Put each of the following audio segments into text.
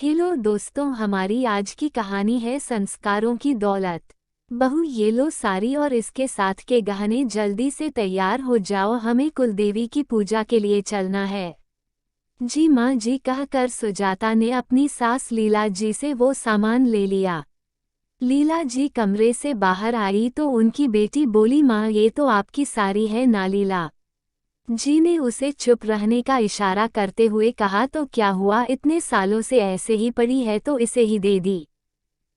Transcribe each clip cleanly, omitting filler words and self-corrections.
Hello दोस्तों, हमारी आज की कहानी है संस्कारों की दौलत। बहू ये लो साड़ी और इसके साथ के गहने, जल्दी से तैयार हो जाओ, हमें कुलदेवी की पूजा के लिए चलना है। जी माँ जी कहकर सुजाता ने अपनी सास लीला जी से वो सामान ले लिया। लीला जी कमरे से बाहर आई तो उनकी बेटी बोली, माँ ये तो आपकी साड़ी है ना। लीला जी ने उसे चुप रहने का इशारा करते हुए कहा, तो क्या हुआ, इतने सालों से ऐसे ही पड़ी है तो इसे ही दे दी।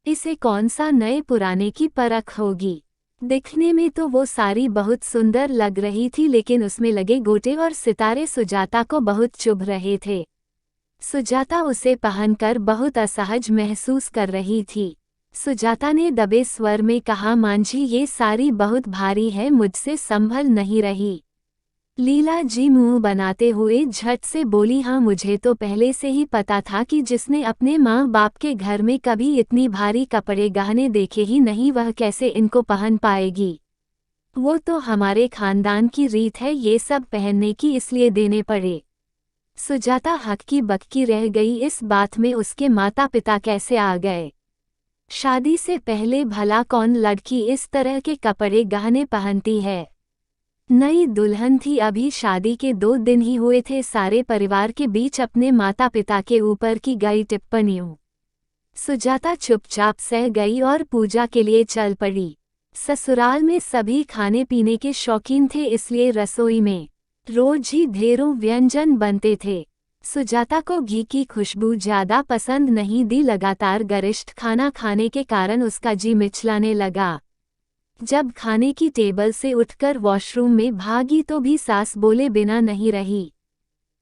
इसे कौन सा नए पुराने की परख होगी। दिखने में तो वो साड़ी बहुत सुंदर लग रही थी, लेकिन उसमें लगे गोटे और सितारे सुजाता को बहुत चुभ रहे थे। सुजाता उसे पहनकर बहुत असहज महसूस कर रही थी। सुजाता ने दबे स्वर में कहा, मांझी ये साड़ी बहुत भारी है, मुझसे संभल नहीं रही। लीला जी मुंह बनाते हुए झट से बोली, हाँ मुझे तो पहले से ही पता था कि जिसने अपने माँ बाप के घर में कभी इतनी भारी कपड़े गहने देखे ही नहीं, वह कैसे इनको पहन पाएगी। वो तो हमारे खानदान की रीत है ये सब पहनने की, इसलिए देने पड़े। सुजाता हक्की बक्की रह गई, इस बात में उसके माता पिता कैसे आ गए। शादी से पहले भला कौन लड़की इस तरह के कपड़े गहने पहनती है। नई दुल्हन थी, अभी शादी के 2 दिन ही हुए थे। सारे परिवार के बीच अपने माता पिता के ऊपर की गई टिप्पणियों सुजाता चुपचाप सह गई और पूजा के लिए चल पड़ी। ससुराल में सभी खाने पीने के शौकीन थे, इसलिए रसोई में रोज ही ढेरों व्यंजन बनते थे। सुजाता को घी की खुशबू ज्यादा पसंद नहीं थी, लगातार गरिष्ठ खाना खाने के कारण उसका जी मिचलाने लगा। जब खाने की टेबल से उठकर वॉशरूम में भागी तो भी सास बोले बिना नहीं रही।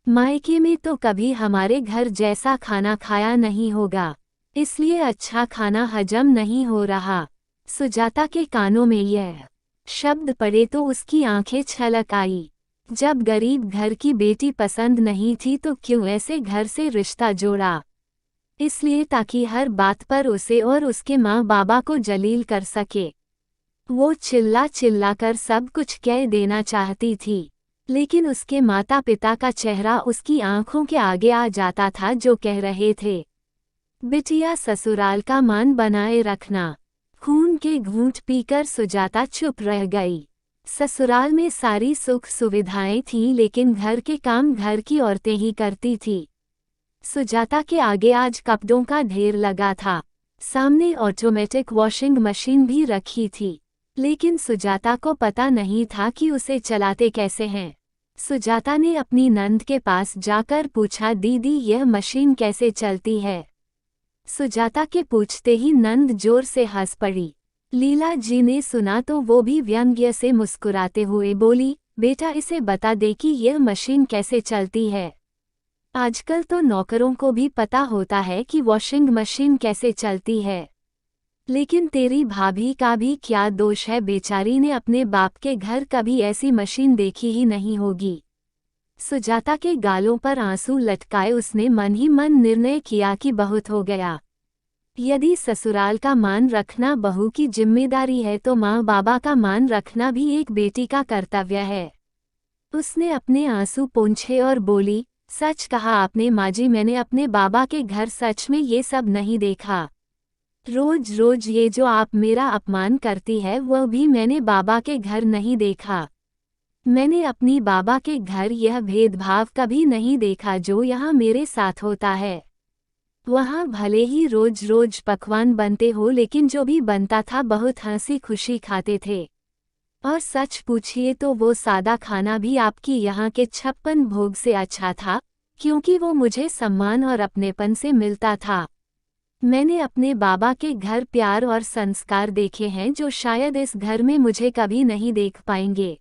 मायके में तो कभी हमारे घर जैसा खाना खाया नहीं होगा, इसलिए अच्छा खाना हजम नहीं हो रहा। सुजाता के कानों में यह शब्द पड़े तो उसकी आंखें छलक आई। जब गरीब घर की बेटी पसंद नहीं थी तो क्यों ऐसे घर से रिश्ता जोड़ा। इसलिए ताकि हर बात पर उसे और उसके माँ बाबा को जलील कर सके। वो चिल्ला चिल्ला कर सब कुछ कह देना चाहती थी, लेकिन उसके माता पिता का चेहरा उसकी आंखों के आगे आ जाता था, जो कह रहे थे, बिटिया ससुराल का मान बनाए रखना। खून के घूंट पीकर सुजाता चुप रह गई। ससुराल में सारी सुख सुविधाएं थीं, लेकिन घर के काम घर की औरतें ही करती थी। सुजाता के आगे आज कपड़ों का ढेर लगा था। सामने ऑटोमेटिक वॉशिंग मशीन भी रखी थी, लेकिन सुजाता को पता नहीं था कि उसे चलाते कैसे हैं। सुजाता ने अपनी नंद के पास जाकर पूछा, दीदी यह मशीन कैसे चलती है। सुजाता के पूछते ही नंद जोर से हंस पड़ी। लीला जी ने सुना तो वो भी व्यंग्य से मुस्कुराते हुए बोली, बेटा इसे बता दे कि यह मशीन कैसे चलती है। आजकल तो नौकरों को भी पता होता है कि वॉशिंग मशीन कैसे चलती है, लेकिन तेरी भाभी का भी क्या दोष है, बेचारी ने अपने बाप के घर कभी ऐसी मशीन देखी ही नहीं होगी। सुजाता के गालों पर आंसू लटकाए उसने मन ही मन निर्णय किया कि बहुत हो गया। यदि ससुराल का मान रखना बहू की जिम्मेदारी है तो माँ बाबा का मान रखना भी एक बेटी का कर्तव्य है। उसने अपने आंसू पोंछे और बोली, सच कहा आपने माँ जी, मैंने अपने बाबा के घर सच में ये सब नहीं देखा। रोज रोज ये जो आप मेरा अपमान करती है वह भी मैंने बाबा के घर नहीं देखा। मैंने अपनी बाबा के घर यह भेदभाव कभी नहीं देखा जो यहाँ मेरे साथ होता है। वहाँ भले ही रोज रोज पकवान बनते हो, लेकिन जो भी बनता था बहुत हंसी खुशी खाते थे। और सच पूछिए तो वो सादा खाना भी आपकी यहाँ के 56 भोग से अच्छा था, क्योंकि वो मुझे सम्मान और अपनेपन से मिलता था। मैंने अपने बाबा के घर प्यार और संस्कार देखे हैं जो शायद इस घर में मुझे कभी नहीं देख पाएंगे।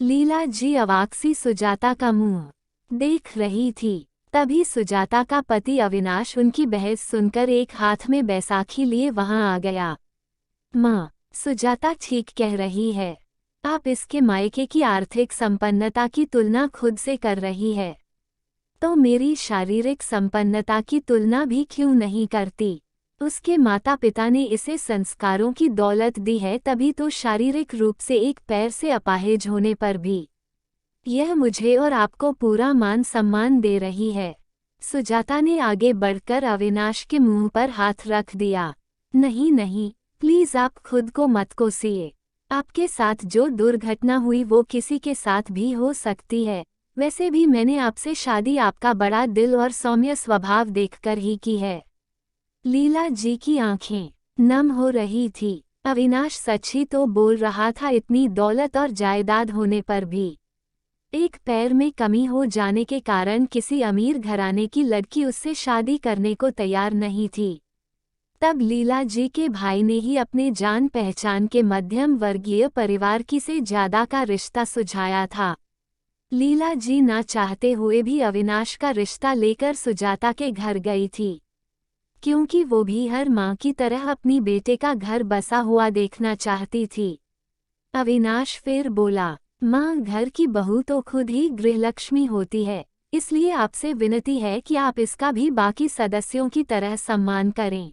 लीला जी अवाक सी सुजाता का मुंह देख रही थी। तभी सुजाता का पति अविनाश उनकी बहस सुनकर एक हाथ में बैसाखी लिए वहां आ गया। माँ, सुजाता ठीक कह रही है। आप इसके मायके की आर्थिक संपन्नता की तुलना खुद से कर रही है, तो मेरी शारीरिक संपन्नता की तुलना भी क्यों नहीं करती। उसके माता पिता ने इसे संस्कारों की दौलत दी है, तभी तो शारीरिक रूप से एक पैर से अपाहिज होने पर भी यह मुझे और आपको पूरा मान सम्मान दे रही है। सुजाता ने आगे बढ़कर अविनाश के मुंह पर हाथ रख दिया। नहीं नहीं, प्लीज आप खुद को मत कोसिए। आपके साथ जो दुर्घटना हुई वो किसी के साथ भी हो सकती है। वैसे भी मैंने आपसे शादी आपका बड़ा दिल और सौम्य स्वभाव देखकर ही की है। लीला जी की आंखें नम हो रही थी। अविनाश सच ही तो बोल रहा था, इतनी दौलत और जायदाद होने पर भी एक पैर में कमी हो जाने के कारण किसी अमीर घराने की लड़की उससे शादी करने को तैयार नहीं थी। तब लीला जी के भाई ने ही अपने जान पहचान के मध्यम वर्गीय परिवार की से ज्यादा का रिश्ता सुझाया था। लीला जी ना चाहते हुए भी अविनाश का रिश्ता लेकर सुजाता के घर गई थी, क्योंकि वो भी हर माँ की तरह अपनी बेटे का घर बसा हुआ देखना चाहती थी। अविनाश फिर बोला, माँ, घर की बहू तो खुद ही गृहलक्ष्मी होती है, इसलिए आपसे विनती है कि आप इसका भी बाकी सदस्यों की तरह सम्मान करें।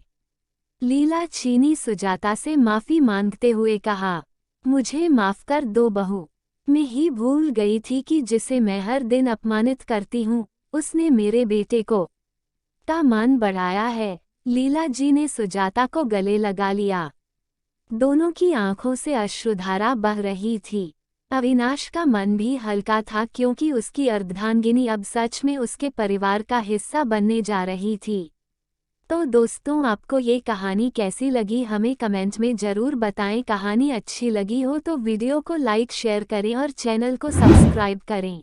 लीला चीनी सुजाता से माफी मांगते हुए कहा, मुझे माफ कर दो बहू, मैं ही भूल गई थी कि जिसे मैं हर दिन अपमानित करती हूँ उसने मेरे बेटे को का मान बढ़ाया है। लीला जी ने सुजाता को गले लगा लिया। दोनों की आंखों से अश्रुधारा बह रही थी। अविनाश का मन भी हल्का था, क्योंकि उसकी अर्धांगिनी अब सच में उसके परिवार का हिस्सा बनने जा रही थी। तो दोस्तों, आपको ये कहानी कैसी लगी हमें कमेंट में ज़रूर बताएं। कहानी अच्छी लगी हो तो वीडियो को लाइक शेयर करें और चैनल को सब्सक्राइब करें।